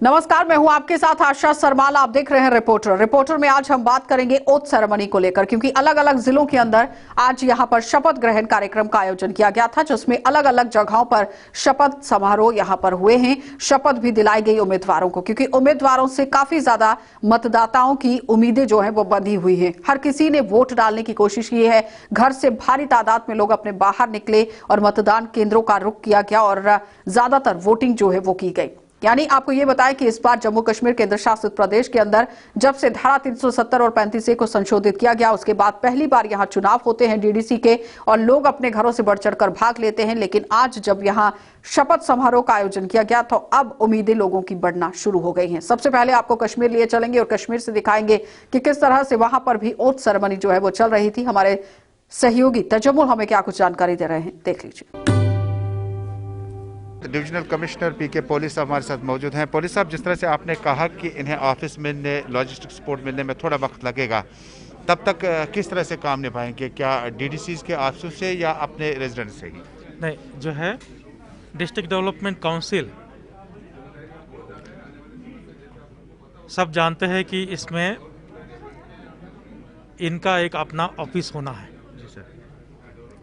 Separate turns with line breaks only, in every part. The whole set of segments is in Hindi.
नमस्कार, मैं हूं आपके साथ आशा सरमाल। आप देख रहे हैं रिपोर्टर में आज हम बात करेंगे ओथ सेरेमनी को लेकर, क्योंकि अलग अलग जिलों के अंदर आज यहां पर शपथ ग्रहण कार्यक्रम का आयोजन किया गया था, जिसमें अलग अलग जगहों पर शपथ समारोह यहां पर हुए हैं। शपथ भी दिलाई गई उम्मीदवारों को, क्योंकि उम्मीदवारों से काफी ज्यादा मतदाताओं की उम्मीदें जो है वो बंधी हुई है। हर किसी ने वोट डालने की कोशिश की है। घर से भारी तादाद में लोग अपने बाहर निकले और मतदान केंद्रों का रुख किया गया और ज्यादातर वोटिंग जो है वो की गई। यानी आपको ये बताएं कि इस बार जम्मू कश्मीर केंद्र शासित प्रदेश के अंदर जब से धारा 370 और 35A को संशोधित किया गया, उसके बाद पहली बार यहां चुनाव होते हैं डीडीसी के, और लोग अपने घरों से बढ़ चढ़कर भाग लेते हैं। लेकिन आज जब यहां शपथ समारोह का आयोजन किया गया तो अब उम्मीदें लोगों की बढ़ना शुरू हो गई हैं। सबसे पहले आपको कश्मीर लिए चलेंगे और कश्मीर से दिखाएंगे कि किस तरह से वहां पर भी ओथ सेरेमनी जो है वो चल रही थी। हमारे सहयोगी तजम्मुल हमें क्या कुछ जानकारी दे रहे हैं, देख लीजिए।
डिविजनल कमिश्नर पीके पोलिस साहब हमारे साथ मौजूद हैं। पोलिस साहब, जिस तरह से आपने कहा कि इन्हें ऑफिस मिलने, लॉजिस्टिक सपोर्ट मिलने में थोड़ा वक्त लगेगा, तब तक किस तरह से काम निभाएंगे? क्या डीडीसीज के ऑफिसों से या अपने रेजिडेंट से ही?
नहीं, जो है डिस्ट्रिक्ट डेवलपमेंट काउंसिल, सब जानते हैं कि इसमें इनका एक अपना ऑफिस होना है।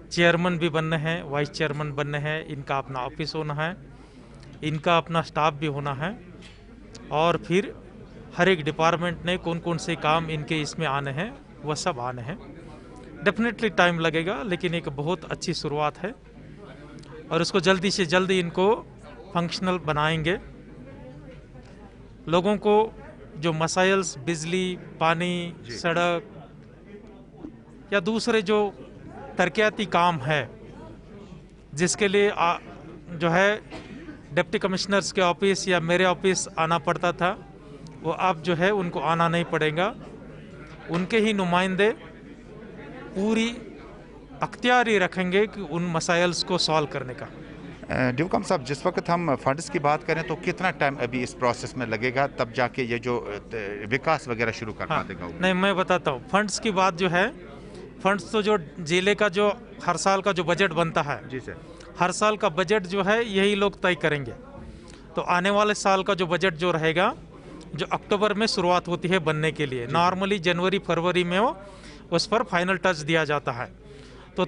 चेयरमैन भी बनने हैं, वाइस चेयरमैन बनने हैं, इनका अपना ऑफिस होना है, इनका अपना स्टाफ भी होना है, और फिर हर एक डिपार्टमेंट ने कौन कौन से काम इनके इसमें आने हैं वह सब आने हैं। डेफिनेटली टाइम लगेगा, लेकिन एक बहुत अच्छी शुरुआत है और उसको जल्दी से जल्दी इनको फंक्शनल बनाएंगे। लोगों को जो मसाइल्स, बिजली, पानी, सड़क या दूसरे जो तरक्याती काम है, जिसके लिए जो है डिप्टी कमिश्नर्स के ऑफिस या मेरे ऑफिस आना पड़ता था, वो अब जो है उनको आना नहीं पड़ेगा। उनके ही नुमाइंदे पूरी अख्तियारी रखेंगे कि उन मसाइल्स को सॉल्व करने का।
ड्यूकम साहब, जिस वक्त हम फंड्स की बात करें तो कितना टाइम अभी इस प्रोसेस में लगेगा, तब जाके ये जो विकास वगैरह शुरू कर पाएगा?
नहीं, मैं बताता हूँ। फंड्स की बात जो है, फंड्स तो जो जिले का जो हर साल का जो बजट बनता है,
जी सर,
हर साल का बजट जो है यही लोग तय करेंगे। तो आने वाले साल का जो बजट जो रहेगा, जो अक्टूबर में शुरुआत होती है बनने के लिए, नॉर्मली जनवरी फरवरी में वो उस पर फाइनल टच दिया जाता है। तो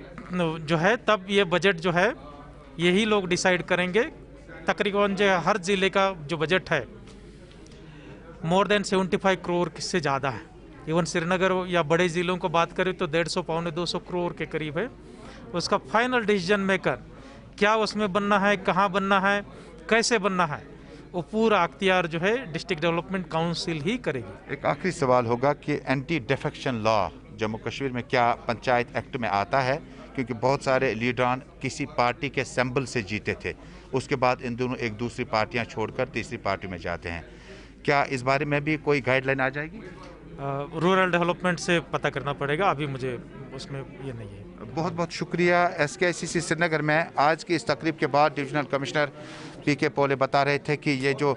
जो है तब ये बजट जो है यही लोग डिसाइड करेंगे। तकरीबन जो हर जिले का जो बजट है मोर देन 75 करोड़ से ज़्यादा है। इवन श्रीनगर या बड़े ज़िलों को बात करें तो 150 पौने 200 करोड़ के करीब है। उसका फाइनल डिसीजन मेकर क्या उसमें बनना है, कहाँ बनना है, कैसे बनना है, वो पूरा अख्तियार जो है डिस्ट्रिक्ट डेवलपमेंट काउंसिल ही करेगी।
एक आखिरी सवाल होगा कि anti defection law Jammu Kashmir में क्या पंचायत एक्ट में आता है? क्योंकि बहुत सारे लीडरान किसी पार्टी के सिंबल से जीते थे, उसके बाद इन दोनों एक दूसरी पार्टियां छोड़कर तीसरी पार्टी में जाते हैं। क्या इस बारे में भी कोई गाइडलाइन आ जाएगी?
रूरल डेवलपमेंट से पता करना पड़ेगा, अभी मुझे उसमें ये नहीं है।
बहुत बहुत शुक्रिया। SKICC श्रीनगर में आज की इस तकरीब के बाद डिविजनल कमिश्नर पीके पोले बता रहे थे कि ये जो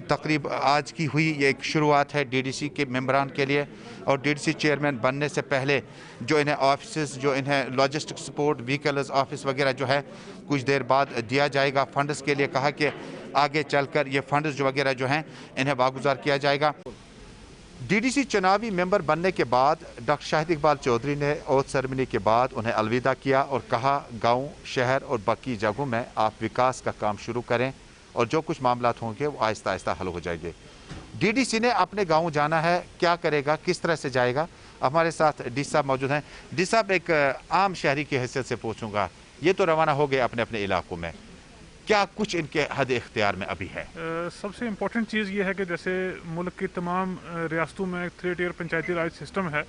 तकरीब आज की हुई, ये एक शुरुआत है डीडीसी के मेंबरान के लिए, और डीडीसी चेयरमैन बनने से पहले जो इन्हें ऑफिस, जो इन्हें लॉजिस्टिक सपोर्ट, व्हीकल्स ऑफिस वगैरह जो है कुछ देर बाद दिया जाएगा। फंड्स के लिए कहा कि आगे चलकर ये फंड्स जो वगैरह जो हैं इन्हें वागुजार किया जाएगा। डीडीसी चुनावी मेंबर बनने के बाद डॉक्टर शाहिद इकबाल चौधरी ने ओथ सेरेमनी के बाद उन्हें अलविदा किया और कहा, गांव, शहर और बाकी जगहों में आप विकास का काम शुरू करें और जो कुछ मामलात होंगे वो आहिस्ता आहिस्ता हल हो जाएंगे। डीडीसी ने अपने गांव जाना है, क्या करेगा, किस तरह से जाएगा? हमारे साथ डी साहब मौजूद हैं। डी साहब, एक आम शहरी की हैसियत से पूछूंगा, ये तो रवाना हो गए अपने अपने इलाकों में, क्या कुछ इनके हद इख्तियार में अभी है?
सबसे इम्पोर्टेंट चीज़ ये है कि जैसे मुल्क की तमाम रियासतों में 3 टियर पंचायती राज सिस्टम है,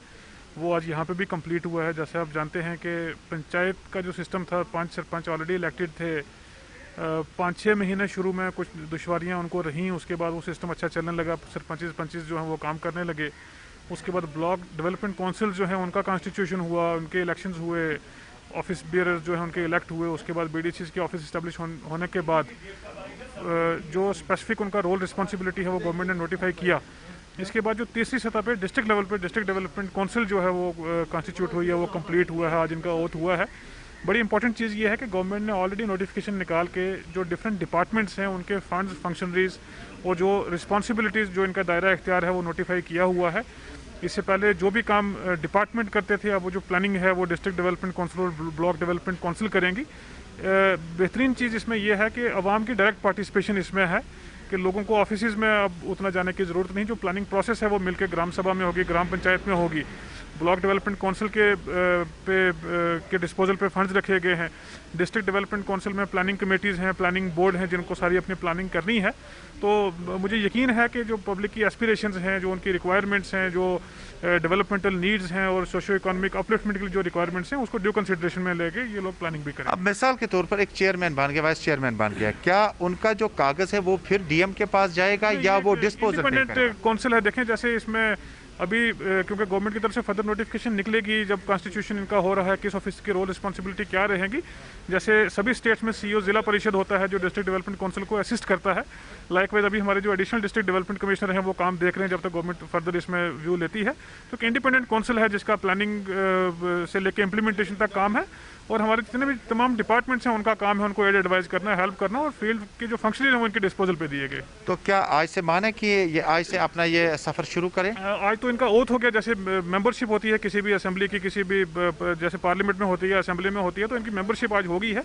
वो आज यहाँ पे भी कंप्लीट हुआ है। जैसे आप जानते हैं कि पंचायत का जो सिस्टम था, 5 सरपंच ऑलरेडी इलेक्टेड थे। 5-6 महीने शुरू में कुछ दुश्वारियाँ उनको रहीं, उसके बाद वो सिस्टम अच्छा चलने लगा, सरपंच जो हैं वो काम करने लगे। उसके बाद ब्लॉक डेवलपमेंट काउंसिल जो है उनका कॉन्स्टिट्यूशन हुआ, उनके इलेक्शंस हुए, ऑफिस बियरर्स जो है उनके इलेक्ट हुए। उसके बाद BDCs के ऑफिस इस्टेब्लिश होने के बाद जो स्पेसिफिक उनका रोल रिस्पॉन्सिबिलिटी है वो गवर्नमेंट ने नोटिफाई किया। इसके बाद जो तीसरी सतह पे डिस्ट्रिक्ट लेवल पे डिस्ट्रिक्ट डेवलपमेंट काउंसिल जो है वो कॉन्स्टिट्यूट हुई है, वो कंप्लीट हुआ है, आज इनका ओथ हुआ है। बड़ी इंपॉर्टेंट चीज़ ये है कि गवर्नमेंट ने ऑलरेडी नोटिफिकेशन निकाल के जो डिफरेंट डिपार्टमेंट्स हैं उनके फंड्स, फंक्शनरीज और जो रिस्पॉन्सिबिलिटीज़ जो इनका दायरा इख्तियार है वो नोटिफाई किया हुआ है। इससे पहले जो भी काम डिपार्टमेंट करते थे, अब वो जो प्लानिंग है वो डिस्ट्रिक्ट डेवलपमेंट काउंसिल और ब्लॉक डेवलपमेंट काउंसिल करेंगी। बेहतरीन चीज़ इसमें यह है कि आवाम की डायरेक्ट पार्टिसिपेशन इसमें है कि लोगों को ऑफिस में अब उतना जाने की ज़रूरत नहीं। जो प्लानिंग प्रोसेस है वो मिलकर ग्राम सभा में होगी, ग्राम पंचायत में होगी। ब्लॉक डेवलपमेंट काउंसिल के डिस्पोजल पे फंड्स रखे गए हैं। डिस्ट्रिक्ट डेवलपमेंट काउंसिल में प्लानिंग कमेटीज़ हैं, प्लानिंग बोर्ड हैं जिनको सारी अपनी प्लानिंग करनी है। तो मुझे यकीन है कि जो पब्लिक की एस्पिरेशंस हैं, जो उनकी रिक्वायरमेंट्स हैं, जो डेवलपमेंटल नीड्स हैं और सोशो इकोनॉमिक अपलिफ्टमेंट के लिए जो रिक्वायरमेंट्स हैं उसको ड्यू कंसिडरेशन में लेके ये लोग प्लानिंग भी करें।
अब मिसाल के तौर पर एक चेयरमैन बन गया, वाइस चेयरमैन बन गया, क्या उनका जो कागज है वो फिर डीएम के पास जाएगा या वो डिस्पोजल
इंडिपेंडेंट काउंसिल है? देखें, जैसे इसमें अभी क्योंकि गवर्नमेंट की तरफ से फर्दर नोटिफिकेशन निकलेगी जब कॉन्स्टिट्यूशन इनका हो रहा है, किस ऑफिस की रोल रिस्पॉन्सिबिलिटी क्या रहेगी। जैसे सभी स्टेट्स में सीईओ जिला परिषद होता है जो डिस्ट्रिक्ट डेवलपमेंट काउंसिल को असिस्ट करता है। लाइकवाइज अभी हमारे जो एडिशनल डिस्ट्रिक्ट डेवलपमेंट कमिश्नर हैं वो काम देख रहे हैं जब तक गवर्नमेंट फर्दर इसमें व्यू लेती है। तो एक इंडिपेंडेंट काउंसिल है जिसका प्लानिंग से लेकर इम्प्लीमेंटेशन तक काम है और हमारे जितने भी तमाम डिपार्टमेंट्स हैं उनका काम है उनको एडवाइज करना, हेल्प करना और फील्ड के जो फंक्शनरी हैं वो इनके डिस्पोजल पे दिए गए।
तो क्या आज से माने कि ये आज से अपना ये सफर शुरू करें?
आज तो इनका ओथ हो गया। जैसे मेंबरशिप होती है किसी भी असेंबली की, किसी भी जैसे पार्लियामेंट में होती है, असेंबली में होती है, तो इनकी मेंबरशिप आज होगी है।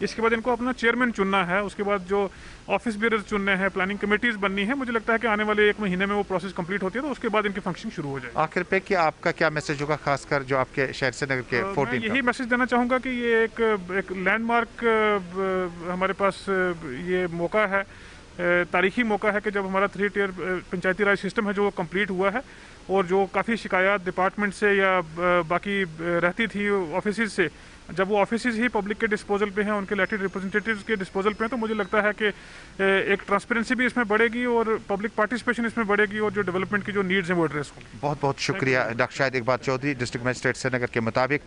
इसके बाद इनको अपना चेयरमैन चुनना है, उसके बाद जो ऑफिस बेयरर्स चुनने हैं, प्लानिंग कमेटीज बननी है। मुझे लगता है कि आने वाले 1 महीने में वो प्रोसेस कंप्लीट होती है तो उसके बाद इनकी फंक्शन शुरू हो जाए।
आखिर पे कि आपका क्या मैसेज होगा, खासकर जो आपके शहर श्रीनगर के 14
मैं यही मैसेज देना चाहूँगा कि ये एक लैंडमार्क हमारे पास ये मौका है, तारीखी मौका है कि जब हमारा 3 टियर पंचायती राज सिस्टम है जो कंप्लीट हुआ है और जो काफ़ी शिकायत डिपार्टमेंट से या बाकी रहती थी ऑफिस से, जब वो ऑफिस ही पब्लिक के डिस्पोजल पे हैं, उनके इलेक्टेड रिप्रेजेंटेटिव्स के डिस्पोजल पे हैं, तो मुझे लगता है कि एक ट्रांसपेरेंसी भी इसमें बढ़ेगी और पब्लिक पार्टिसिपेशन इसमें बढ़ेगी और जो डेवलपमेंट की जो नीड्स हैं वो एड्रेस होंगी।
बहुत बहुत शुक्रिया doctor Shahid Iqbal Chaudhary. District magistrate Srinagar के मुताबिक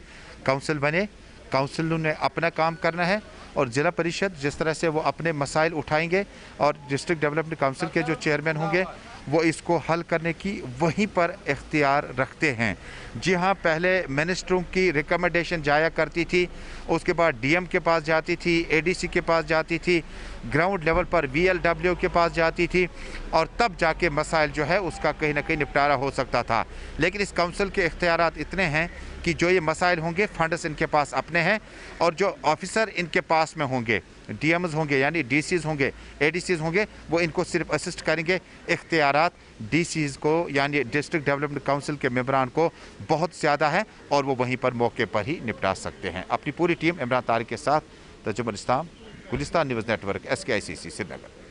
काउंसिल बने, काउंसिल ने अपना काम करना है और ज़िला परिषद जिस तरह से वो अपने मसाइल उठाएंगे और डिस्ट्रिक्ट डेवलपमेंट काउंसिल के जो चेयरमैन होंगे वो इसको हल करने की वहीं पर इख्तियार रखते हैं। जी हाँ, पहले मिनिस्टरों की रिकमेंडेशन जाया करती थी, उसके बाद डीएम के पास जाती थी, एडीसी के पास जाती थी, ग्राउंड लेवल पर वीएलडब्ल्यू के पास जाती थी और तब जाके मसाइल जो है उसका कहीं ना कहीं निपटारा हो सकता था। लेकिन इस काउंसिल के इख्तियारात इतने हैं कि जो ये मसाइल होंगे फंड्स इनके पास अपने हैं और जो ऑफिसर इनके पास में होंगे, डीएम्स होंगे यानी डीसीज होंगे, एडीसीज होंगे, वो इनको सिर्फ असिस्ट करेंगे। इख्तियारात डीसीज को यानी डिस्ट्रिक्ट डेवलपमेंट काउंसिल के मेंबरान को बहुत ज़्यादा है और वो वहीं पर मौके पर ही निपटा सकते हैं। अपनी पूरी टीम इमरान तारिक के साथ तजुम्मन इस्लाम, Gulistan news network, SKICC Srinagar.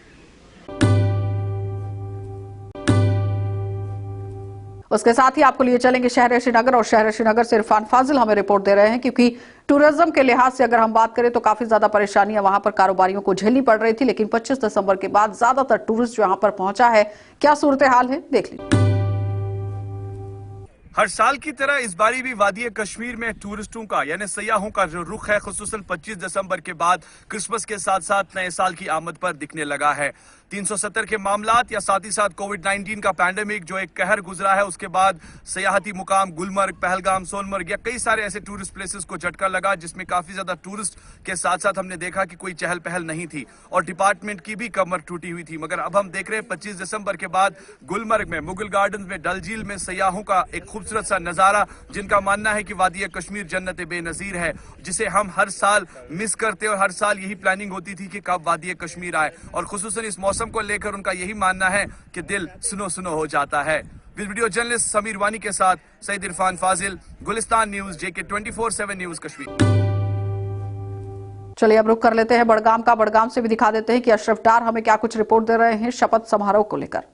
उसके साथ ही आपको लिए चलेंगे शहर श्रीनगर और शहर श्रीनगर से इरफान फाजिल हमें रिपोर्ट दे रहे हैं क्योंकि टूरिज्म के लिहाज से अगर हम बात करें तो काफी ज्यादा परेशानियां वहां पर कारोबारियों को झेलनी पड़ रही थी, लेकिन 25 दिसंबर के बाद ज्यादातर टूरिस्ट जो यहां पर पहुंचा है, क्या सूरत हाल है देख लीजिए।
हर साल की तरह इस बारी भी वादी कश्मीर में टूरिस्टों का यानी सयाहों का जो रुख है खुसूसन 25 दिसंबर के बाद क्रिसमस के साथ साथ नए साल की आमद पर दिखने लगा है। 370 के मामलात या साथ ही साथ कोविड-19 का पैंडेमिक जो एक कहर गुजरा है, उसके बाद सयाहती मुकाम गुलमर्ग, पहलगाम, सोनमर्ग या कई सारे ऐसे टूरिस्ट प्लेसेस को झटका लगा जिसमें काफी ज्यादा टूरिस्ट के साथ साथ हमने देखा कि कोई चहल पहल नहीं थी और डिपार्टमेंट की भी कमर टूटी हुई थी। मगर अब हम देख रहे हैं 25 दिसंबर के बाद गुलमर्ग में, मुगल गार्डन में, डल झील में सयाहों का एक खूबसूरत सा नजारा, जिनका मानना है कि वादी कश्मीर जन्नत बेनजीर है, जिसे हम हर साल मिस करते और हर साल यही प्लानिंग होती थी कि कब वादी कश्मीर आए और खुसूसन इस मौसम को लेकर उनका यही मानना है कि दिल सुनो सुनो हो जाता है। वीडियो जर्नलिस्ट समीर वानी के साथ सईद इरफान फाजिल, Gulistan news, JK 24/7 news Kashmir.
चलिए अब रुक कर लेते हैं बड़गाम का। बड़गाम से भी दिखा देते हैं कि अशरफ डार हमें क्या कुछ रिपोर्ट दे रहे हैं शपथ समारोह को लेकर।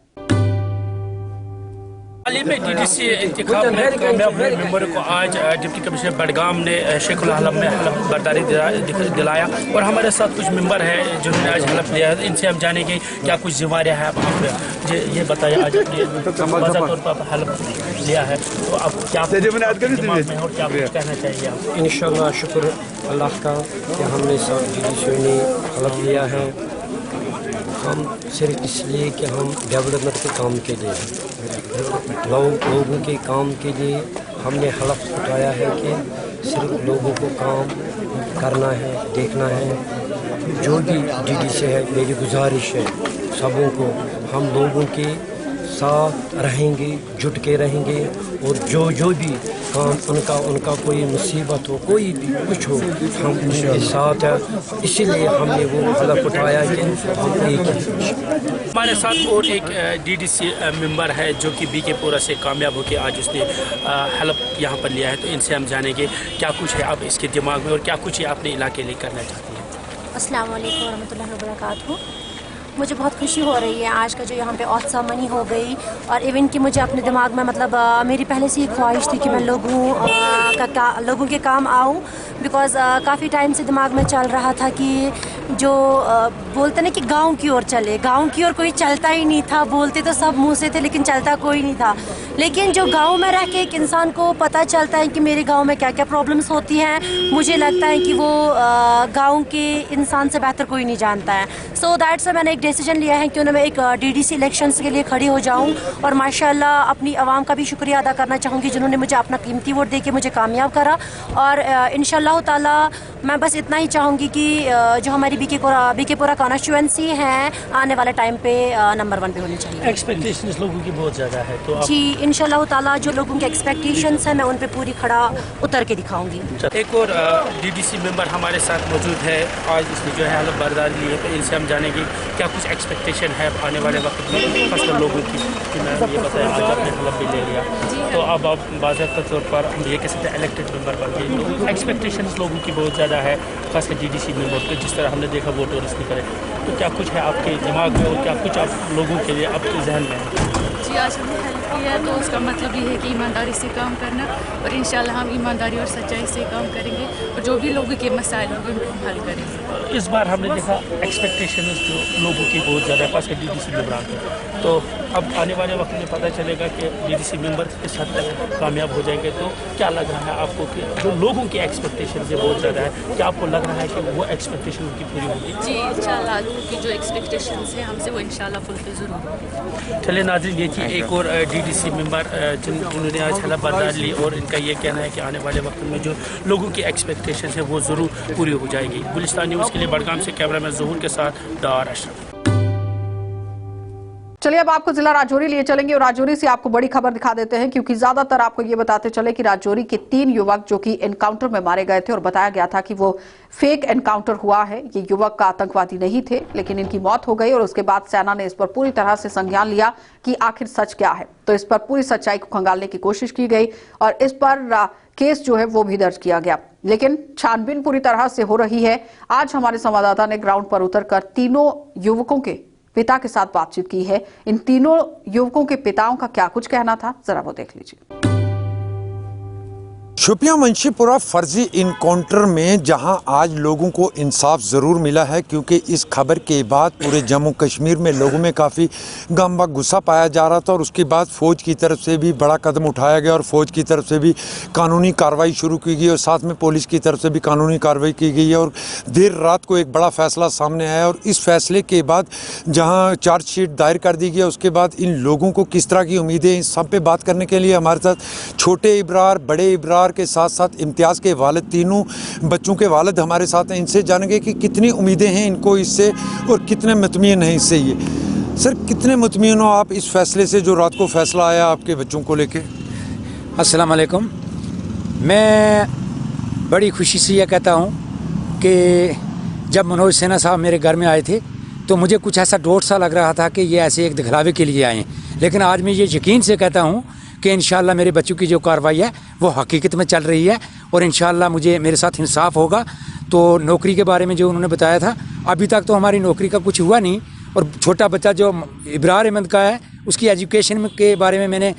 हाल ही में DDC इंतखाब में कामयाब हुए मेंबर को आज डिप्टी कमिश्नर बड़गाम ने शेखुल आलम में हलफ बर्दारी दिलाया और हमारे साथ कुछ मेंबर हैं जिन्होंने आज हलफ लिया है। इनसे हम जानेंगे क्या कुछ जिम्मेदारियां हैं वहाँ पे। ये बताइए, आज वाज़ह तौर पर हलफ लिया है तो अब क्या दिमाग में और क्या कहना चाहिए आप?
इंशाअल्लाह शुक्र अल्लाह का कि हमने सब DDC ने हलफ लिया है। हम सिर्फ इसलिए कि हम डेवलपमेंट के काम के लिए, लोगों के काम के लिए हमने हलफ उठाया है कि सिर्फ लोगों को काम करना है, देखना है। जो भी डीडी से है, मेरी गुजारिश है सबों को, हम लोगों के साथ रहेंगे, जुट के रहेंगे, और जो भी काम उनका कोई मुसीबत हो, कोई भी कुछ हो, हम उनके साथ हैं। इसीलिए हमने वो हलफ उठाया कि हम एक ही।
हमारे साथ और एक डीडीसी मेंबर है जो कि बीकेपुरा से कामयाब होकर आज उसने हलफ यहाँ पर लिया है, तो इनसे हम जानेंगे क्या कुछ है अब इसके दिमाग में और क्या कुछ है अपने इलाके लिए करना चाहती है।
अस्सलाम वालेकुम रहमतुल्लाहि व बरकातहू। मुझे बहुत खुशी हो रही है आज का जो यहाँ पे ऑथ सेरेमनी हो गई, और इवन कि मुझे अपने दिमाग में मतलब मेरी पहले से ही ख्वाहिश थी कि मैं लोगों के काम आऊँ, बिकॉज़ काफ़ी टाइम से दिमाग में चल रहा था कि जो बोलते ना कि गांव की ओर चले, गांव की ओर कोई चलता ही नहीं था। बोलते तो सब मुंह से थे लेकिन चलता कोई नहीं था। लेकिन जो गांव में रह के एक इंसान को पता चलता है कि मेरे गांव में क्या क्या प्रॉब्लम्स होती हैं, मुझे लगता है कि वो गांव के इंसान से बेहतर कोई नहीं जानता है। सो दैट्स मैंने एक डिसीजन लिया है कि मैं एक डीडीसी इलेक्शंस के लिए खड़ी हो जाऊं, और माशाल्लाह अपनी आवाम का भी शुक्रिया अदा करना चाहूँगी जिन्होंने मुझे अपना कीमती वोट दे के मुझे कामयाब करा। और इंशाअल्लाह ताला मैं बस इतना ही चाहूँगी कि जो हमारी बीकेपुरा कॉन्स्टिट्यूएंसी है आने वाले टाइम पे नंबर 1 पे होनी चाहिए।
एक्सपेक्टेशंस लोगों की बहुत ज़्यादा है, तो
जी इंशाअल्लाह ताला जो लोगों के एक्सपेक्टेशंस हैं मैं उन पे पूरी खड़ा उतर के दिखाऊंगी।
एक और डीडीसी मेंबर हमारे साथ मौजूद है, आज इसने जो है हलफ बर्दारी ली है, तो इनसे हम जानेंगे क्या कुछ एक्सपेक्टेशन है आने वाले वक्त में खासकर लोगों की। कि मैं ये बताया आज आपने हलफ भी ले लिया, तो अब आप बाज़ाब्ता तौर पर हम ये कह सकते हैं इलेक्टेड मेंबर बन गए, तो एक्सपेक्टेशंस लोगों की बहुत ज़्यादा है खासकर डीडीसी मेंबर को, जिस तरह हमने देखा वोट और इसने करे, तो क्या कुछ है आपके दिमाग में और क्या कुछ आप लोगों के लिए आपके जहन में है?
जी आज हमने हेल्प किया तो उसका मतलब ये है कि ईमानदारी से काम करना, और इंशाल्लाह हम ईमानदारी और सच्चाई से काम करेंगे और जो भी लोगों के मसाइल होंगे उनको हम हल करेंगे।
इस बार हमने देखा एक्सपेक्टेशंस जो लोगों की बहुत ज़्यादा है खासकर डीडीसी मेंबर की, तो अब आने वाले वक्त में पता चलेगा कि डीडीसी मेंबर किस हद तक कामयाब हो जाएंगे, तो क्या लग रहा है आपको कि जो लोगों की एक्सपेक्टेशन है बहुत ज़्यादा है, क्या आपको लग रहा है कि वो एक्सपेक्टेशन उनकी पूरी होगी?
जी इंशाल्लाह लोगों की जो एक्सपेक्टेशंस हैं हमसे वो इंशाल्लाह फुलफिल ज़रूर होगी।
चलिए नाज़रीन, ये थी एक और डीडीसी मेंबर जिन्होंने आज हलफ बर्दारी ली, और इनका ये कहना है कि आने वाले वक्त में जो लोगों की एक्सपेक्टेशन है वो ज़रूर पूरी हो जाएगी। गुलिस्तान न्यूज़ के लिए बड़गाम से कैमरामैन ज़हूर के साथ डार अशरफ।
चलिए अब आपको जिला राजौरी लिए चलेंगे और राजौरी से आपको बड़ी खबर दिखा देते हैं, क्योंकि ज्यादातर आपको ये बताते चले कि राजौरी के 3 युवक जो कि एनकाउंटर में मारे गए थे और बताया गया था कि वो फेक एनकाउंटर हुआ है, ये युवक का आतंकवादी नहीं थे, लेकिन इनकी मौत हो गई और उसके बाद सेना ने इस पर पूरी तरह से संज्ञान लिया कि आखिर सच क्या है। तो इस पर पूरी सच्चाई को खंगालने की कोशिश की गई और इस पर केस जो है वो भी दर्ज किया गया, लेकिन छानबीन पूरी तरह से हो रही है। आज हमारे संवाददाता ने ग्राउंड पर उतरकर तीनों युवकों के पिता के साथ बातचीत की है। इन तीनों युवकों के पिताओं का क्या कुछ कहना था, जरा वो देख लीजिए।
शोपियां मंशीपुरा फर्जी इनकाउंटर में जहां आज लोगों को इंसाफ ज़रूर मिला है, क्योंकि इस खबर के बाद पूरे जम्मू कश्मीर में लोगों में काफ़ी गम व गुस्सा पाया जा रहा था, और उसके बाद फ़ौज की तरफ से भी बड़ा कदम उठाया गया और फ़ौज की तरफ से भी कानूनी कार्रवाई शुरू की गई और साथ में पुलिस की तरफ से भी कानूनी कार्रवाई की गई है। और देर रात को एक बड़ा फैसला सामने आया, और इस फैसले के बाद जहाँ चार्जशीट दायर कर दी गई, उसके बाद इन लोगों को किस तरह की उम्मीदें, इस सब पे बात करने के लिए हमारे साथ छोटे इब्रार, बड़े इब्रार के साथ साथ इम्तियाज़ के वालिद, तीनों बच्चों के वालिद हमारे साथ हैं। इनसे जानेंगे कि कितनी उम्मीदें हैं इनको इससे और कितने मुतमईन हैं इससे। ये सर, कितने मुतमईन हो आप इस फैसले से जो रात को फैसला आया आपके बच्चों को लेके?
अस्सलाम वालेकुम। मैं बड़ी खुशी से यह कहता हूँ कि जब मनोज सिन्हा साहब मेरे घर में आए थे तो मुझे कुछ ऐसा डोट सा लग रहा था कि ये ऐसे एक दिखलावे के लिए आए, लेकिन आज मैं ये यकीन से कहता हूँ कि इंशाअल्लाह मेरे बच्चों की जो कार्रवाई है वो हकीकत में चल रही है और इंशाअल्लाह मेरे साथ इंसाफ होगा। तो नौकरी के बारे में जो उन्होंने बताया था, अभी तक तो हमारी नौकरी का कुछ हुआ नहीं, और छोटा बच्चा जो इब्रार अहमद का है उसकी एजुकेशन के बारे में मैंने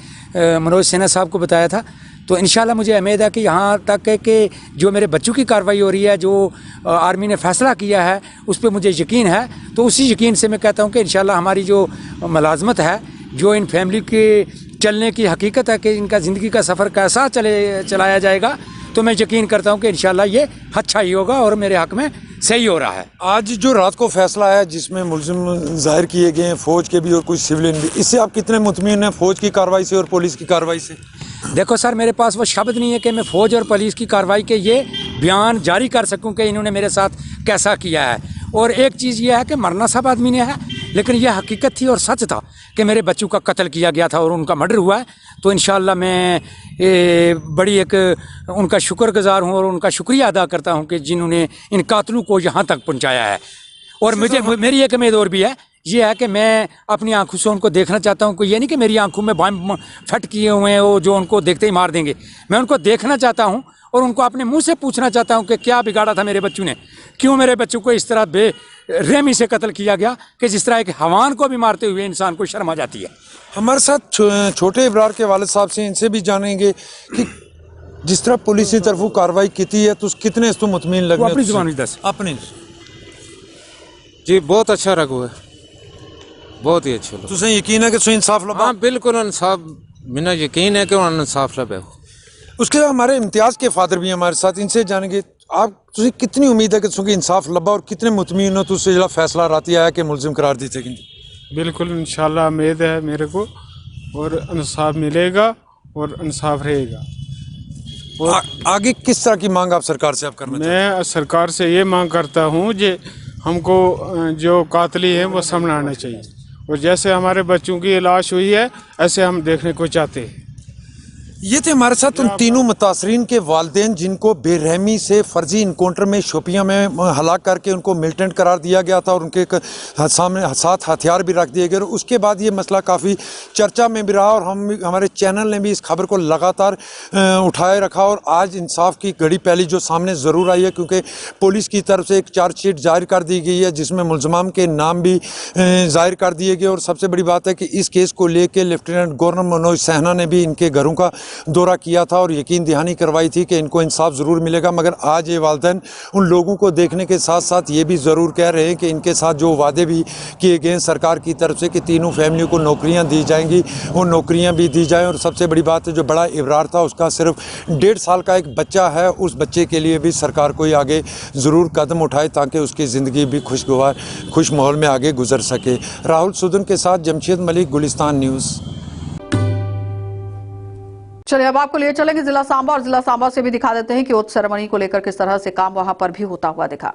मनोज सिन्हा साहब को बताया था। तो इंशाअल्लाह मुझे उम्मीद है कि यहाँ तक है कि जो मेरे बच्चों की कार्रवाई हो रही है, जो आर्मी ने फ़ैसला किया है उस पर मुझे यकीन है। तो उसी यकीन से मैं कहता हूँ कि इंशाअल्लाह हमारी जो मुलाजमत है, जो इन फैमिली के चलने की हकीकत है कि इनका ज़िंदगी का सफ़र कैसा चलाया जाएगा, तो मैं यकीन करता हूँ कि इंशाअल्लाह ये अच्छा ही होगा और मेरे हक़ में सही हो रहा है।
आज जो रात को फैसला है जिसमें मुल्ज़िम ज़ाहिर किए गए हैं फ़ौज के भी और कुछ सिविलियन भी, इससे आप कितने मुतमईन हैं फ़ौज की कार्रवाई से और पुलिस की कार्रवाई से?
देखो सर, मेरे पास वो शब्द नहीं है कि मैं फ़ौज और पुलिस की कार्रवाई के ये बयान जारी कर सकूं कि इन्होंने मेरे साथ कैसा किया है। और एक चीज़ यह है कि मरना सब आदमी ने है, लेकिन यह हकीकत थी और सच था कि मेरे बच्चों का कत्ल किया गया था और उनका मर्डर हुआ है। तो इंशाअल्लाह मैं बड़ी एक उनका शुक्रगुजार हूँ और उनका शुक्रिया अदा करता हूँ कि जिन्होंने इन कातलों को यहाँ तक पहुँचाया है। और मेरी एक उम्मीद और भी है, ये है कि मैं अपनी आंखों से उनको देखना चाहता हूँ। ये नहीं कि मेरी आंखों में बम फट किए हुए हैं वो जो उनको देखते ही मार देंगे। मैं उनको देखना चाहता हूँ और उनको अपने मुंह से पूछना चाहता हूँ कि क्या बिगाड़ा था मेरे बच्चों ने, क्यों मेरे बच्चों को इस तरह बेरहमी से कत्ल किया गया कि जिस तरह एक हवान को भी मारते हुए इंसान को शर्म आ जाती है।
हमारे साथ छोटे इब्रार के वालिद साहब से, इनसे भी जानेंगे कि जिस तरह पुलिस की तरफों कार्रवाई की है तो कितने इस तो मुतमिन लगे
अपनी जुबान में दस
अपनी
जी बहुत अच्छा रखो है, बहुत ही अच्छे लोग।
तुझे यकीन है कि तुझे इंसाफ लगा?
हाँ बिल्कुल इंसाफ, बिना यकीन है कि इंसाफ लगे।
उसके बाद हमारे इम्तियाज़ के फादर भी हमारे साथ, इनसे जानेंगे आप तुझे कितनी उम्मीद है कि तुझे इंसाफ लबा और कितने मुतमिन हो तुझसे जिला फैसला राती आया कि मुलजिम करार दी थे?
बिल्कुल इंशाल्लाह उम्मीद है मेरे को, और इंसाफ मिलेगा और इंसाफ रहेगा।
और आगे किस तरह की मांग आप सरकार से आप करना?
मैं सरकार से ये मांग करता हूँ कि हमको जो कातली है वो सामने आना चाहिए, और जैसे हमारे बच्चों की लाश हुई है ऐसे हम देखने को चाहते हैं।
ये थे हमारे साथ उन तीनों मुतासरीन के वालिदैन जिनको बेरहमी से फर्जी इनकाउंटर में शोपियां में हलाक करके उनको मिलिटेंट करार दिया गया था और उनके सामने साथ हथियार भी रख दिए गए। उसके बाद ये मसला काफ़ी चर्चा में भी रहा और हमारे चैनल ने भी इस खबर को लगातार उठाए रखा। और आज इंसाफ की घड़ी पहली जो सामने ज़रूर आई है, क्योंकि पुलिस की तरफ से एक चार्जशीट जाहिर कर दी गई है जिसमें मुलजमान के नाम भी जाहिर कर दिए गए। और सबसे बड़ी बात है कि इस केस को लेकर लेफ्टिनेंट गवर्नर मनोज सिन्हा ने भी इनके घरों का दौरा किया था और यकीन दहानी करवाई थी कि इनको इंसाफ ज़रूर मिलेगा। मगर आज ये वालिदैन उन लोगों को देखने के साथ साथ ये भी ज़रूर कह रहे हैं कि इनके साथ जो वादे भी किए गए सरकार की तरफ से कि तीनों फैमिलियों को नौकरियां दी जाएंगी, वो नौकरियां भी दी जाएं। और सबसे बड़ी बात है, जो बड़ा इब्रार था उसका सिर्फ 1.5 साल का एक बच्चा है, उस बच्चे के लिए भी सरकार कोई आगे ज़रूर कदम उठाए ताकि उसकी ज़िंदगी भी खुश माहौल में आगे गुजर सके। राहुल सुदन के साथ जमशेद मलिक, गुलिस्तान न्यूज़।
चलिए अब आपको लिए चलेंगे जिला सांबा, और जिला सांबा से भी दिखा देते हैं कि ओथ सेरेमनी को लेकर किस तरह से काम वहां पर भी होता हुआ दिखा।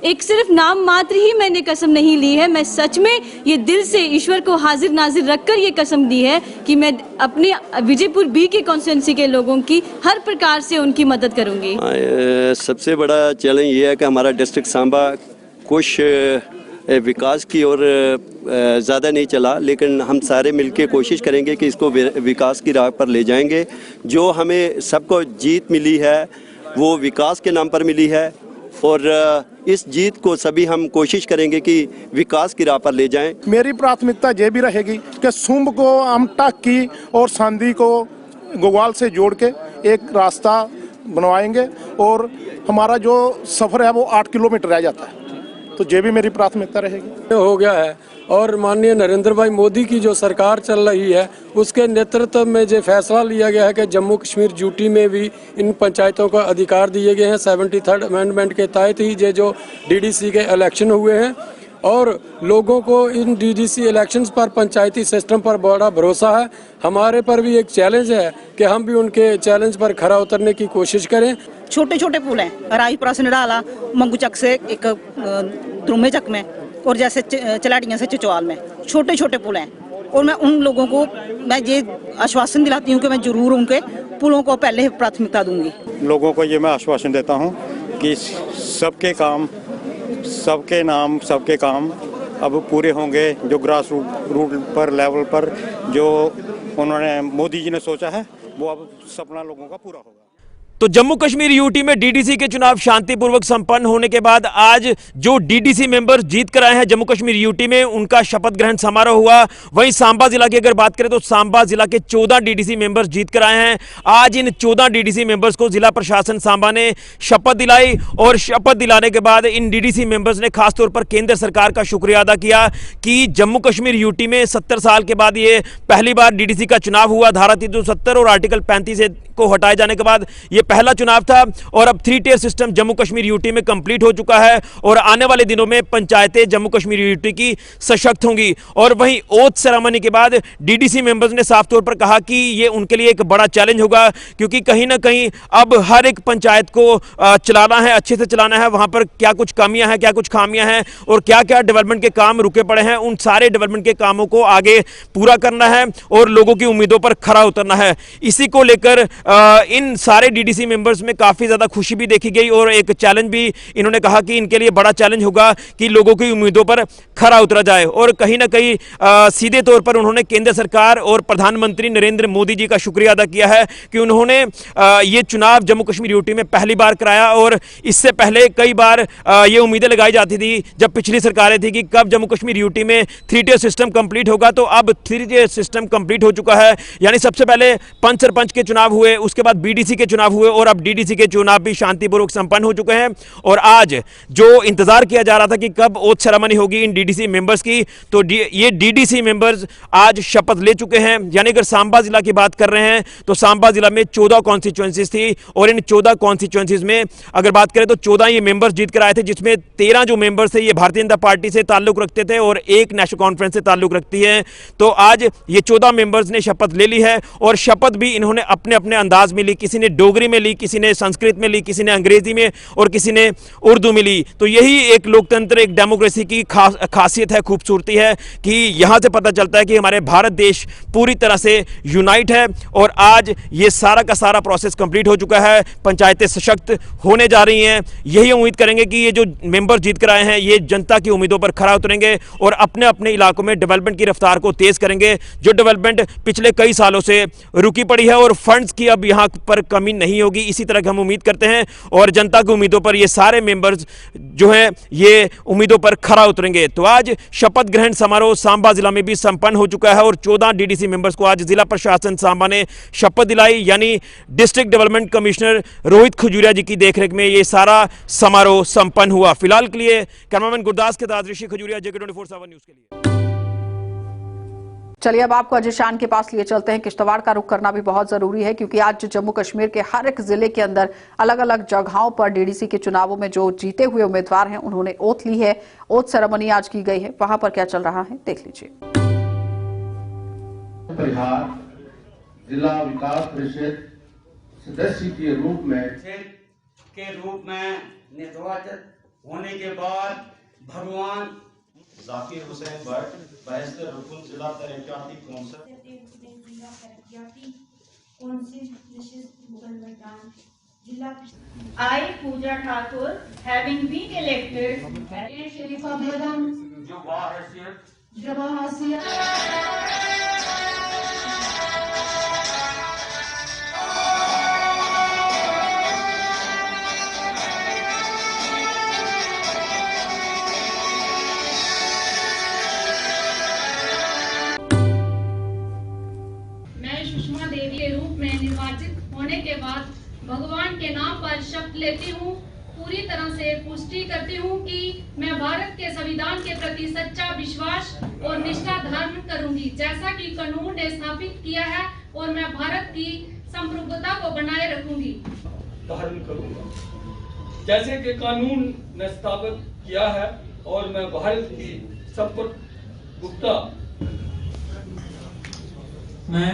एक सिर्फ नाम मात्र ही मैंने कसम नहीं ली है, मैं सच में ये दिल से ईश्वर को हाजिर नाजिर रखकर ये कसम दी है कि मैं अपने विजयपुर बी के कॉन्स्टिट्यूंसी के लोगों की हर प्रकार से उनकी मदद करूंगी।
सबसे बड़ा चैलेंज ये है कि हमारा डिस्ट्रिक्ट सांबा कुछ विकास की ओर ज़्यादा नहीं चला, लेकिन हम सारे मिलकर कोशिश करेंगे कि इसको विकास की राह पर ले जाएंगे। जो हमें सबको जीत मिली है वो विकास के नाम पर मिली है, और इस जीत को सभी हम कोशिश करेंगे कि विकास की राह पर ले जाएं।
मेरी प्राथमिकता ये भी रहेगी कि सुंब को अमटा की और सांदी को गोवाल से जोड़ के एक रास्ता बनवाएंगे, और हमारा जो सफ़र है वो 8 किलोमीटर रह जाता है, तो ये भी मेरी प्राथमिकता रहेगी।
हो गया है, और माननीय नरेंद्र भाई मोदी की जो सरकार चल रही है उसके नेतृत्व में जो फैसला लिया गया है कि जम्मू कश्मीर यूटी में भी इन पंचायतों को अधिकार दिए गए हैं। 73rd अमेंडमेंट के तहत ही ये जो डीडीसी के इलेक्शन हुए हैं, और लोगों को इन डीडीसी इलेक्शंस पर, पंचायती सिस्टम पर बड़ा भरोसा है। हमारे पर भी एक चैलेंज है कि हम भी उनके चैलेंज पर खरा उतरने की कोशिश करें।
छोटे छोटे पुल हैं, राईपुरा से नडाला, मंगू चक से एक द्रुमे चक में, और जैसे चलाटियाँ से चिचवाल में छोटे छोटे पुल हैं, और मैं उन लोगों को मैं ये आश्वासन दिलाती हूँ कि मैं जरूर उनके पुलों को पहले प्राथमिकता दूंगी।
लोगों को ये मैं आश्वासन देता हूँ कि सबके काम, सबके नाम, सबके काम अब पूरे होंगे। जो ग्रास रूट पर, लेवल पर जो उन्होंने मोदी जी ने सोचा है वो अब सपना लोगों का पूरा होगा।
तो जम्मू कश्मीर यूटी में डीडीसी के चुनाव शांतिपूर्वक संपन्न होने के बाद आज जो डीडीसी मेंबर जीत कर आए हैं जम्मू कश्मीर यूटी में, उनका शपथ ग्रहण समारोह हुआ। वहीं सांबा जिला की अगर बात करें तो सांबा जिला के 14 डीडीसी मेंबर्स जीत कर आए हैं। आज इन 14 डीडीसी मेंबर्स को जिला प्रशासन सांबा ने शपथ दिलाई, और शपथ दिलाने के बाद इन डीडीसी मेंबर्स ने खासतौर पर केंद्र सरकार का शुक्रिया अदा किया कि जम्मू कश्मीर यूटी में 70 साल के बाद ये पहली बार डीडीसी का चुनाव हुआ। धारा 370 और आर्टिकल 35 को हटाए जाने के बाद ये पहला चुनाव था और अब 3 tier system Jammu Kashmir UT में कंप्लीट हो चुका है और आने वाले दिनों में पंचायतें जम्मू कश्मीर यूटी की सशक्त होंगी। और वहीं ओथ सेरेमनी के बाद डीडीसी मेंबर्स ने साफ तौर पर कहा कि ये उनके लिए एक बड़ा चैलेंज होगा, क्योंकि कहीं ना कहीं अब हर एक पंचायत को चलाना है, अच्छे से चलाना है। वहां पर क्या कुछ कमियां हैं, क्या कुछ खामियां हैं और क्या क्या डेवलपमेंट के काम रुके पड़े हैं, उन सारे डेवलपमेंट के कामों को आगे पूरा करना है और लोगों की उम्मीदों पर खरा उतरना है। इसी को लेकर इन सारे डीडीसी मेंबर्स में काफी ज्यादा खुशी भी देखी गई और एक चैलेंज भी इन्होंने कहा कि इनके लिए बड़ा चैलेंज होगा कि लोगों की उम्मीदों पर खरा उतरा जाए। और कहीं ना कहीं सीधे तौर पर उन्होंने केंद्र सरकार और प्रधानमंत्री नरेंद्र मोदी जी का शुक्रिया अदा किया है कि उन्होंने ये चुनाव जम्मू कश्मीर यूटी में पहली बार कराया। और इससे पहले कई बार ये उम्मीदें लगाई जाती थी जब पिछली सरकारें थी कि कब जम्मू कश्मीर यूटी में 3 टियर सिस्टम कंप्लीट होगा, तो अब 3 टियर सिस्टम कंप्लीट हो चुका है। यानी सबसे पहले पंच सरपंच के चुनाव हुए, उसके बाद बीडीसी के चुनाव हुए और अब डीडीसी के चुनाव भी शांतिपूर्वक संपन्न हो चुके हैं। और आज जो इंतजार किया जा रहा था कि कब ओथ सेरेमनी होगी इन डीडीसी मेंबर्स की, तो ये डीडीसी मेंबर्स आज शपथ ले चुके हैं। यानी अगर सांबा जिला की बात कर रहे हैं तो सांबा जिला में 14 कॉन्स्टिट्यूएंसीज थी और इन 14 कॉन्स्टिट्यूएंसीज में अगर बात करें तो 14 ये मेंबर्स जीत कर आए थे, जिसमें 13 जो मेंबर्स थे ये भारतीय जनता पार्टी से ताल्लुक रखते थे और एक नेशनल कॉन्फ्रेंस से ताल्लुक रखती है। तो आज ये 14 मेंबर्स ने शपथ ले ली है और शपथ भी इन्होंने अपने अपने अंदाज में ली। किसी ने डोगरी में ली, किसी ने संस्कृत में ली, किसी ने अंग्रेजी में और किसी ने उर्दू में ली। तो यही एक लोकतंत्र, एक डेमोक्रेसी की खासियत है, खूबसूरती है कि यहां से पता चलता है कि हमारे भारत देश पूरी तरह से यूनाइट है। और आज ये सारा का सारा प्रोसेस कंप्लीट हो चुका है, पंचायतें सशक्त होने जा रही हैं। यही उम्मीद करेंगे कि ये जो मेंबर जीत कर आए हैं ये जनता की उम्मीदों पर खरा उतरेंगे और अपने अपने इलाकों में डेवलपमेंट की रफ्तार को तेज करेंगे, जो डेवलपमेंट पिछले कई सालों से रुकी पड़ी है। और फंड्स की अब यहां पर कमी नहीं होगी, इसी तरह की हम उम्मीद करते हैं। और जनता की उम्मीदों पर ये सारे मेंबर्स जो हैं ये उम्मीदों पर खरा उतरेंगे। तो आज शपथ ग्रहण समारोह सांबा जिला में भी संपन्न हो चुका है और 14 डीडीसी मेंबर्स को आज जिला प्रशासन सांबा ने शपथ दिलाई। यानी district development commissioner Rohit Khajuria ji की देखरेख में ये सारा समारोह संपन्न हुआ। फिलहाल के लिए कैमरामैन गुरदास के साथ ऋषि खजूरिया, JK24/7 न्यूज के लिए।
चलिए अब आपको अजय शान के पास लिए चलते हैं। किश्तवाड़ का रुख करना भी बहुत जरूरी है क्योंकि आज जम्मू कश्मीर के हर एक जिले के अंदर अलग अलग जगहों पर डीडीसी के चुनावों में जो जीते हुए उम्मीदवार हैं उन्होंने ओथ ली है। ओथ सेरेमनी आज की गई है, वहां पर क्या चल रहा है देख लीजिए।
जिला विकास परिषद सदस्य के रूप में निर्वाचित होने के बाद भगवान
जाकिर हुसैन भट्ट बैरिस्टर रुकन जिला तरक्याती council
I, Pooja Thakur, having been elected Sharifa Begum,
Sushma Devi के रूप में निर्वाचित होने के बाद भगवान के नाम पर शपथ लेती हूँ। पूरी तरह से पुष्टि करती हूँ कि मैं भारत के संविधान के प्रति सच्चा विश्वास और निष्ठा धारण करूंगी, जैसा कि कानून ने स्थापित किया है, और मैं भारत की संप्रभुता को बनाए रखूंगी।
धारण करूंगा जैसे कि कानून ने स्थापित किया है, और मैं भारत की संप्रभुता
मैं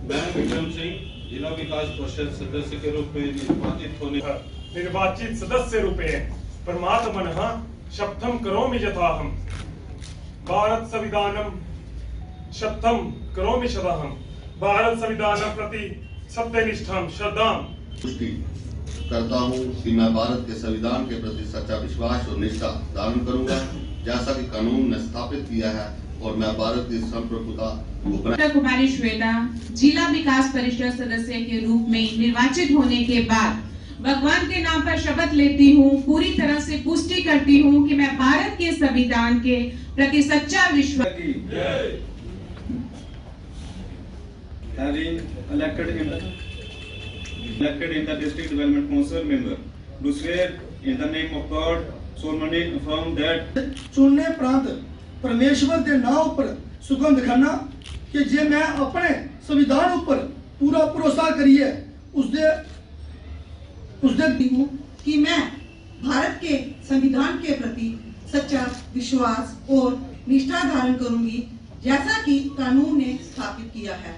विक्रम सिंह जिला विकास परिषद सदस्य के रूप में
निर्वाचित सदस्य रूपे परमात्मनः शपथं करोमि यथाहं भारत संविधानं शपथं करोमि सदाहं भारत संविधानं प्रति सत्यनिष्ठां श्रद्धां
पुष्टि करता हूं कि मैं भारत के संविधान के प्रति सच्चा विश्वास और निष्ठा धारण करूंगा, जैसा कि कानून ने स्थापित किया है, और मैं भारत की संप्रभुता
कुमारी श्वेता जिला विकास परिषद सदस्य के रूप में निर्वाचित होने के बाद भगवान के नाम पर शपथ लेती हूँ। पूरी तरह से पुष्टि करती हूँ कि मैं भारत के संविधान के प्रति सच्चा विश्वास
elected in the district development council member do swear in the name of God solemnly affirm that
चुनने प्रांत परमेश्वर के नाम पर सुगंध खाना कि जे मैं अपने संविधान ऊपर पूरा भरोसा करिए उससे हूँ कि मैं भारत के संविधान के प्रति सच्चा विश्वास और निष्ठा धारण करूंगी, जैसा कि कानून ने स्थापित किया है।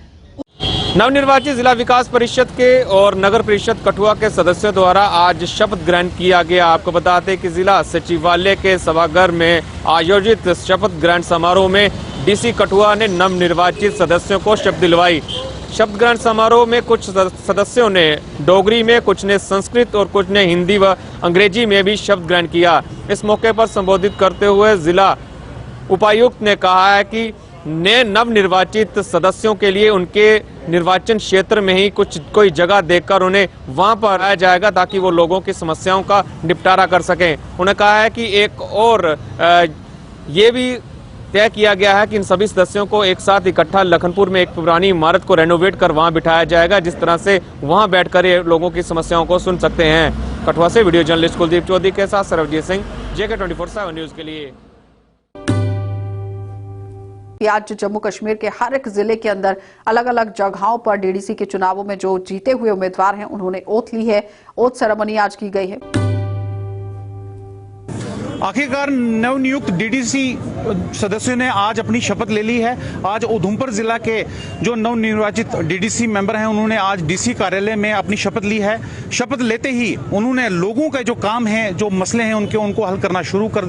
नवनिर्वाचित जिला विकास परिषद के और नगर परिषद कठुआ के सदस्यों द्वारा आज शपथ ग्रहण किया गया। आपको बताते हैं कि जिला सचिवालय के सभागार में आयोजित शपथ ग्रहण समारोह में डीसी कठुआ ने नवनिर्वाचित सदस्यों को शपथ दिलवाई। शपथ ग्रहण समारोह में कुछ सदस्यों ने डोगरी में, कुछ ने संस्कृत और कुछ ने हिंदी व अंग्रेजी में भी शपथ ग्रहण किया। इस मौके पर संबोधित करते हुए जिला उपायुक्त ने कहा है कि नवनिर्वाचित सदस्यों के लिए उनके निर्वाचन क्षेत्र में ही कोई जगह देखकर उन्हें वहां पर आया जाएगा ताकि वो लोगों की समस्याओं का निपटारा कर सकें। उन्होंने कहा है कि एक और ये भी तय किया गया है कि इन सभी सदस्यों को एक साथ इकट्ठा लखनपुर में एक पुरानी इमारत को रेनोवेट कर वहां बिठाया जाएगा, जिस तरह से वहां बैठकर ये लोगों की समस्याओं को सुन सकते हैं। कठुआ से वीडियो जर्नलिस्ट कुलदीप चौधरी के साथ सरवजीत सिंह, JK 24/7 न्यूज के लिए।
आज जम्मू कश्मीर के हर एक जिले के अंदर अलग अलग जगहों पर डीडीसी के चुनावों में जो जीते हुए उम्मीदवार हैं उन्होंने ओथ ली है। ओथ सेरेमनी आज की गई है।
आखिरकार नवनियुक्त डीडीसी सदस्यों ने आज अपनी शपथ ले ली है। आज उधमपुर जिला के जो नवनिर्वाचित डीडीसी मेंबर हैं उन्होंने आज डीसी कार्यालय में अपनी शपथ ली है। शपथ लेते ही उन्होंने लोगों के जो काम हैं, जो मसले हैं उनको हल करना शुरू कर।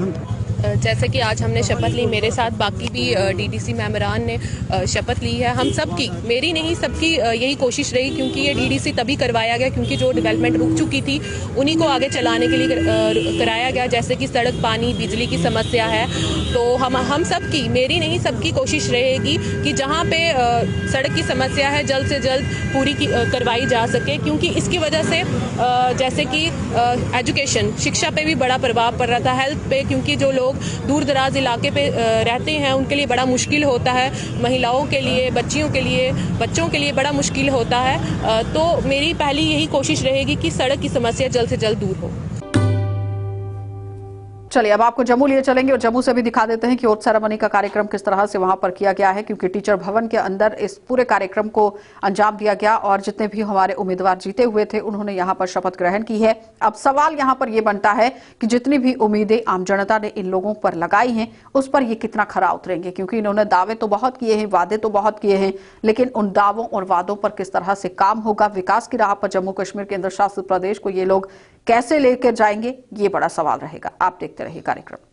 जैसे कि आज हमने शपथ ली, मेरे साथ बाकी भी डीडीसी मेंबरान ने शपथ ली है। हम सबकी, मेरी नहीं सबकी यही कोशिश रही, क्योंकि ये डीडीसी तभी करवाया गया क्योंकि जो डेवलपमेंट रुक चुकी थी उन्हीं को आगे चलाने के लिए कराया गया। जैसे कि सड़क, पानी, बिजली की समस्या है, तो हम सबकी, मेरी नहीं सबकी कोशिश रहेगी कि जहाँ पे सड़क की समस्या है जल्द से जल्द पूरी करवाई जा सके, क्योंकि इसकी वजह से जैसे कि एजुकेशन, शिक्षा पे भी बड़ा प्रभाव पड़ रहा था, हेल्थ पे, क्योंकि जो लोग दूर दराज इलाके पे रहते हैं उनके लिए बड़ा मुश्किल होता है, महिलाओं के लिए, बच्चियों के लिए, बच्चों के लिए बड़ा मुश्किल होता है। तो मेरी पहली यही कोशिश रहेगी कि सड़क की समस्या जल्द से जल्द दूर हो।
चलिए अब आपको जम्मू लिए चलेंगे और जम्मू से भी दिखा देते हैं कि ओथ सेरेमनी का कार्यक्रम किस तरह से वहां पर किया गया है, क्योंकि टीचर भवन के अंदर इस पूरे कार्यक्रम को अंजाम दिया गया और जितने भी हमारे उम्मीदवार जीते हुए थे उन्होंने यहां पर शपथ ग्रहण की है। अब सवाल यहां पर यह बनता है कि जितनी भी उम्मीदें आम जनता ने इन लोगों पर लगाई हैं उस पर ये कितना खरा उतरेंगे, क्योंकि इन्होंने दावे तो बहुत किए हैं, वादे तो बहुत किए हैं, लेकिन उन दावों और वादों पर किस तरह से काम होगा, विकास की राह पर जम्मू कश्मीर केंद्र शासित प्रदेश को ये लोग कैसे लेकर जाएंगे, ये बड़ा सवाल रहेगा। आप देखते रहिए कार्यक्रम।